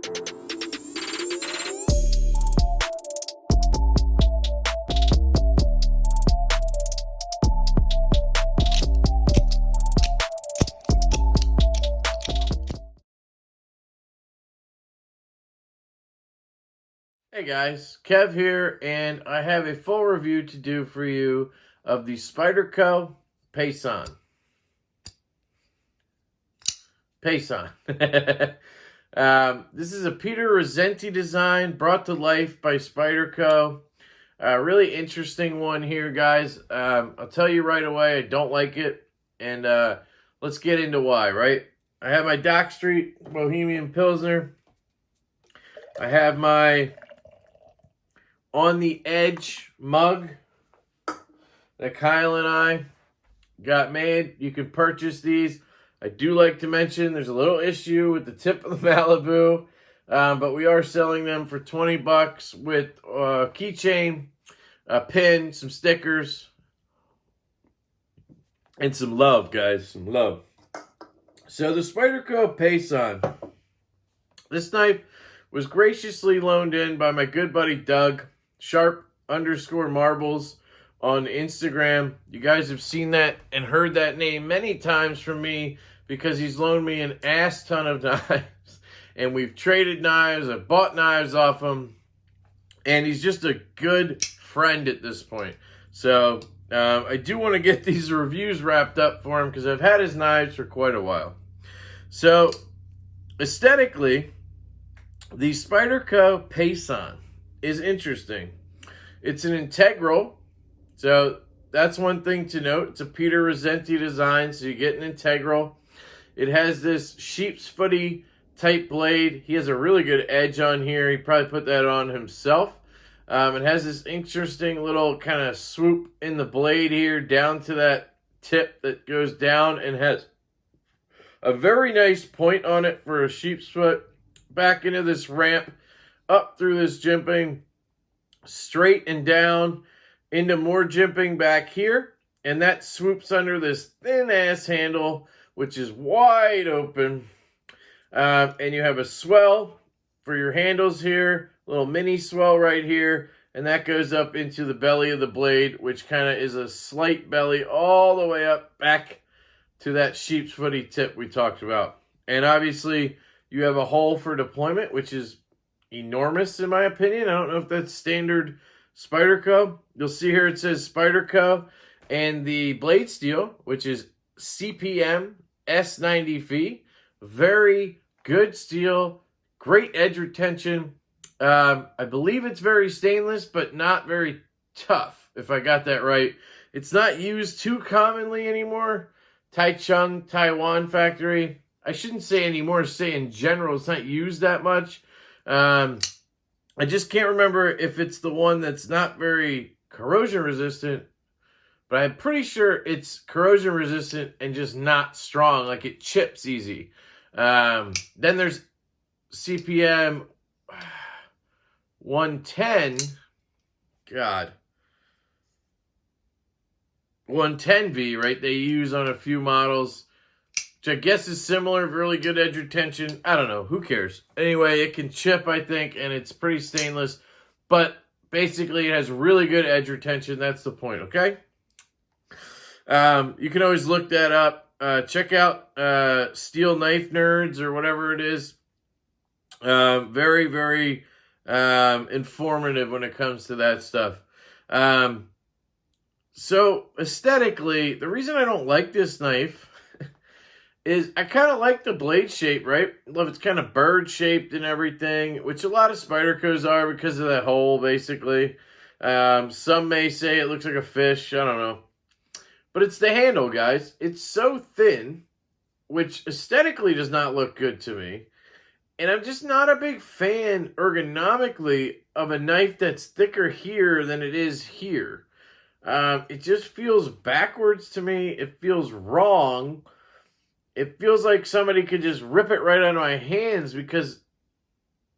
Hey guys, Kev here, and I have a full review to do for you of the Spyderco Paysan. This is a Peter Rossetti design brought to life by Spyderco. Really interesting one here, guys. I'll tell you right away, I don't like it, and let's get into why, right? I have my Dock Street Bohemian Pilsner. I have my On the Edge mug that Kyle and I got made. You can purchase these. I do like to mention there's a little issue with the tip of the Malibu, but we are selling them for 20 bucks with a keychain, a pin, some stickers, and some love, guys, some love. So the Spyderco Paysan. This knife was graciously loaned in by my good buddy Doug, Sharp_Marbles on Instagram. You guys have seen that and heard that name many times from me because he's loaned me an ass ton of knives. And we've traded knives. I've bought knives off him. And he's just a good friend at this point. So I do want to get these reviews wrapped up for him because I've had his knives for quite a while. So aesthetically, the Spyderco Paysan is interesting. It's an integral, so that's one thing to note. It's a Peter Rossetti design, so you get an integral. It has this sheep's footy type blade. He has a really good edge on here. He probably put that on himself. It has this interesting little kind of swoop in the blade here down to that tip that goes down and has a very nice point on it for a sheep's foot. Back into this ramp, up through this jimping, straight and down into more jimping back here, and that swoops under this thin ass handle, which is wide open, and you have a swell for your handles here, a little mini swell right here, and that goes up into the belly of the blade, which kind of is a slight belly all the way up back to that sheep's footy tip we talked about. And obviously you have a hole for deployment, which is enormous in my opinion. I don't know if that's standard Spyderco. You'll see here it says Spyderco, and the blade steel, which is CPM S90F. Very good steel, great edge retention. I believe it's very stainless, but not very tough, if I got that right. It's not used too commonly anymore. Taichung, Taiwan factory. I shouldn't say anymore, say in general, it's not used that much. I just can't remember if it's the one that's not very corrosion resistant, but I'm pretty sure it's corrosion resistant and just not strong, like it chips easy. Then there's CPM 110, 110V, right? They use on a few models, which I guess is similar, really good edge retention. I don't know. Who cares? Anyway, it can chip, I think, and it's pretty stainless. But basically, it has really good edge retention. That's the point, okay? You can always look that up. Check out Steel Knife Nerds or whatever it is. Very, very informative when it comes to that stuff. So, aesthetically, the reason I don't like this knife is I kind of like the blade shape, right? I love it's kind of bird-shaped and everything, which a lot of Spydercos are because of that hole, basically. Some may say it looks like a fish. I don't know. But it's the handle, guys. It's so thin, which aesthetically does not look good to me. And I'm just not a big fan, ergonomically, of a knife that's thicker here than it is here. It just feels backwards to me. It feels wrong. It feels like somebody could just rip it right out of my hands because,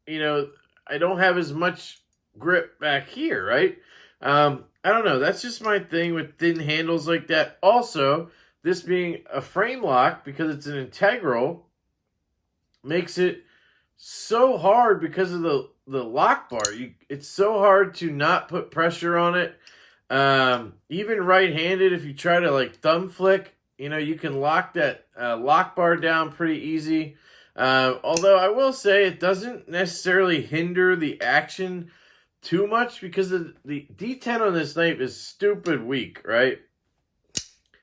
you know, I don't have as much grip back here, right? I don't know. That's just my thing with thin handles like that. Also, this being a frame lock, because it's an integral, makes it so hard because of the lock bar. It's so hard to not put pressure on it. Even right-handed, if you try to like thumb flick, you can lock that lock bar down pretty easy. Although I will say it doesn't necessarily hinder the action too much because the D10 on this knife is stupid weak, right?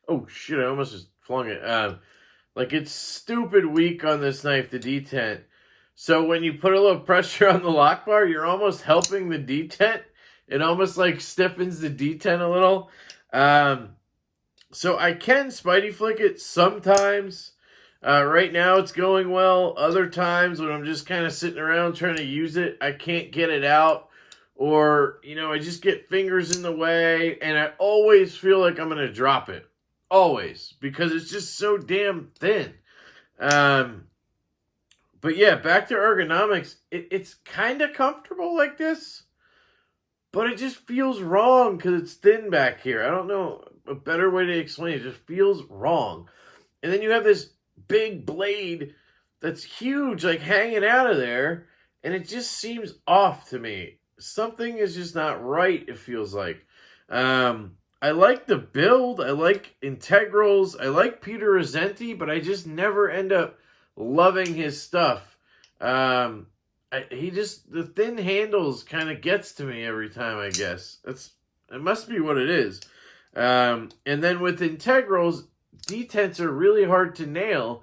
Oh shit! I almost just flung it. Like it's stupid weak on this knife, the detent. So when you put a little pressure on the lock bar, you're almost helping the detent. It almost like stiffens the detent a little. So I can Spidey flick it sometimes. Right now it's going well. Other times when I'm just kind of sitting around trying to use it, I can't get it out. Or, I just get fingers in the way and I always feel like I'm going to drop it. Always. Because it's just so damn thin. But yeah, back to ergonomics. It's kind of comfortable like this. But it just feels wrong because it's thin back here. I don't know a better way to explain it. It just feels wrong. And then you have this big blade that's huge, like hanging out of there. And it just seems off to me. Something is just not right, it feels like. I like the build. I like integrals. I like Peter Rosenti, but I just never end up loving his stuff. The thin handles kind of gets to me every time, I guess. It must be what it is. And then with integrals, detents are really hard to nail,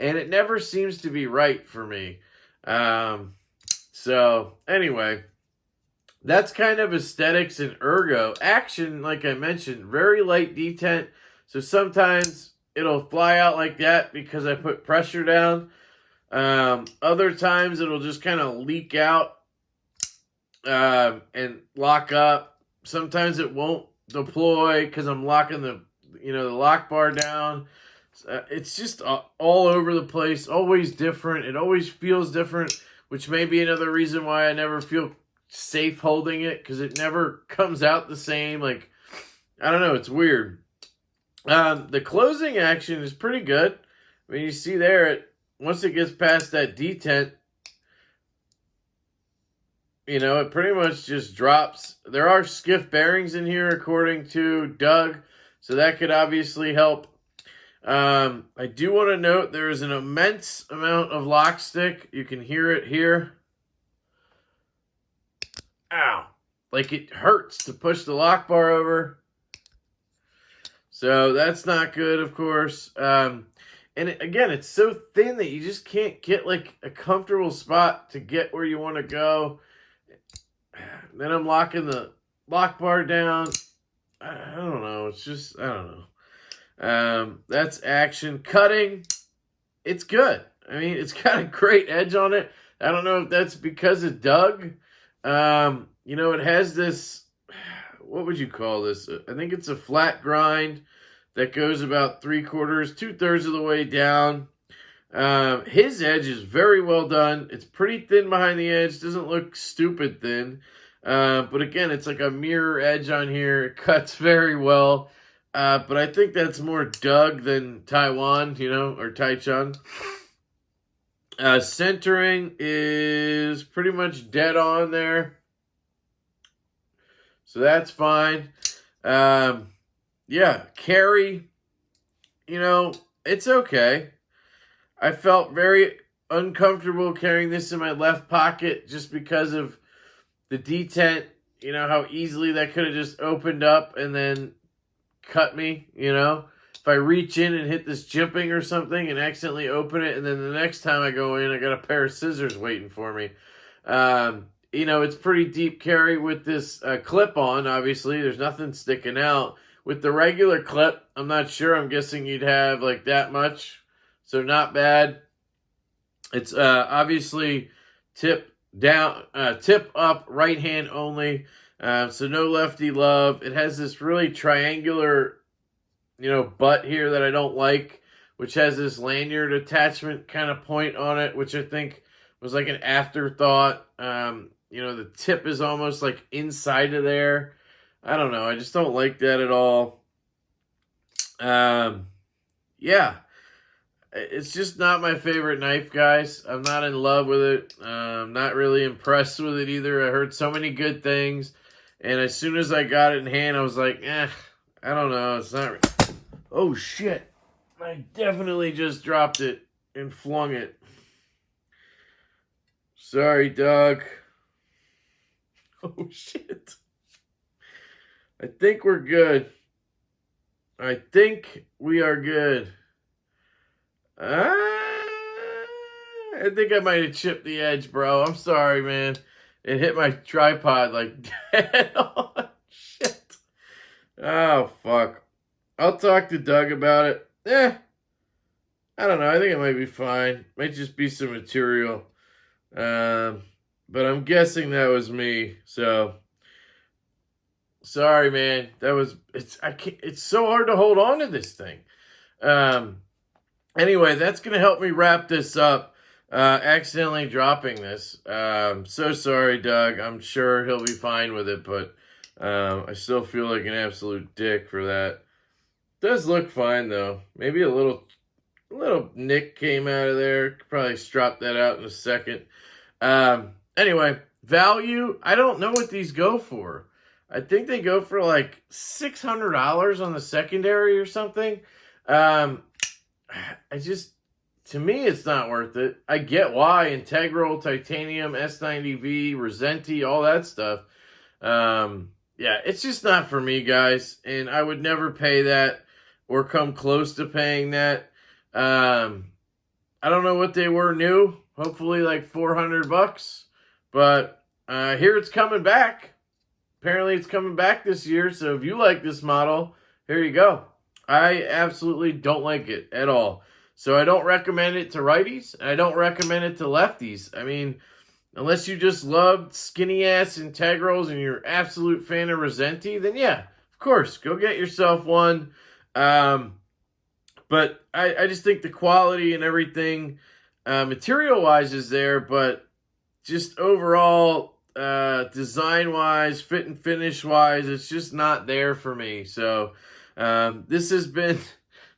and it never seems to be right for me. So, anyway, that's kind of aesthetics and ergo. Action, like I mentioned, very light detent. So sometimes it'll fly out like that because I put pressure down. Other times it'll just kind of leak out and lock up. Sometimes it won't deploy because I'm locking the lock bar down. It's just all over the place, always different. It always feels different, which may be another reason why I never feel safe holding it, because it never comes out the same. Like, I don't know, it's weird. The closing action is pretty good. I mean, you see there, once it gets past that detent, it pretty much just drops. There are skiff bearings in here, according to Doug, so that could obviously help. I do want to note there is an immense amount of lock stick. You can hear it here. Ow. Like it hurts to push the lock bar over. So that's not good, of course. And again, it's so thin that you just can't get like a comfortable spot to get where you want to go. Then I'm locking the lock bar down. I don't know. It's just, I don't know. That's action. Cutting. It's good. I mean, it's got a great edge on it. I don't know if that's because of Doug. It has this, what would you call this? I think it's a flat grind that goes about 3/4, 2/3 of the way down. His edge is very well done. It's pretty thin behind the edge. Doesn't look stupid thin. But again, it's like a mirror edge on here. It cuts very well. But I think that's more Doug than Taiwan, or Taichung. Centering is pretty much dead on there. So that's fine. Yeah, carry, it's okay. I felt very uncomfortable carrying this in my left pocket just because of the detent, how easily that could have just opened up and then cut me, If I reach in and hit this jimping or something and accidentally open it, and then the next time I go in, I got a pair of scissors waiting for me. It's pretty deep carry with this clip on, obviously. There's nothing sticking out. With the regular clip, I'm not sure. I'm guessing you'd have like that much. So not bad. It's obviously tip up, right hand only. So no lefty love. It has this really triangular, butt here that I don't like, which has this lanyard attachment kind of point on it, which I think was like an afterthought. The tip is almost like inside of there. I don't know. I just don't like that at all. Yeah. it's just not my favorite knife, guys. I'm not in love with it. I'm not really impressed with it either. I heard so many good things. And as soon as I got it in hand, I was like, I don't know. It's not... Oh, shit. I definitely just dropped it and flung it. Sorry, Doug. Oh, shit. I think we're good. I think we are good. I think I might have chipped the edge, bro. I'm sorry, man. It hit my tripod like dead on. Shit. Oh, fuck. I'll talk to Doug about it. I don't know. I think it might be fine. Might just be some material. But I'm guessing that was me. So sorry, man. It's so hard to hold on to this thing. Anyway, that's gonna help me wrap this up. Accidentally dropping this. So sorry, Doug. I'm sure he'll be fine with it, but I still feel like an absolute dick for that. Does look fine though. Maybe a little nick came out of there. Could probably strop that out in a second. Anyway, value. I don't know what these go for. I think they go for like $600 on the secondary or something. To me, it's not worth it. I get why. Integral, titanium, S90V, Rosenti, all that stuff. Yeah, it's just not for me, guys. And I would never pay that or come close to paying that. I don't know what they were new. Hopefully like $400. But here it's coming back. Apparently it's coming back this year. So if you like this model, here you go. I absolutely don't like it at all. So I don't recommend it to righties. And I don't recommend it to lefties. I mean, unless you just love skinny-ass integrals and you're an absolute fan of Rosenti, then yeah, of course, go get yourself one. But I just think the quality and everything, material-wise is there, but just overall, design-wise, fit and finish-wise, it's just not there for me. So this has been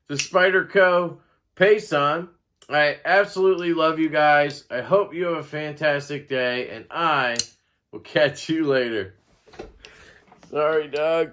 the Spyderco Paysan. I absolutely love you guys. I hope you have a fantastic day, and I will catch you later. Sorry, Doug.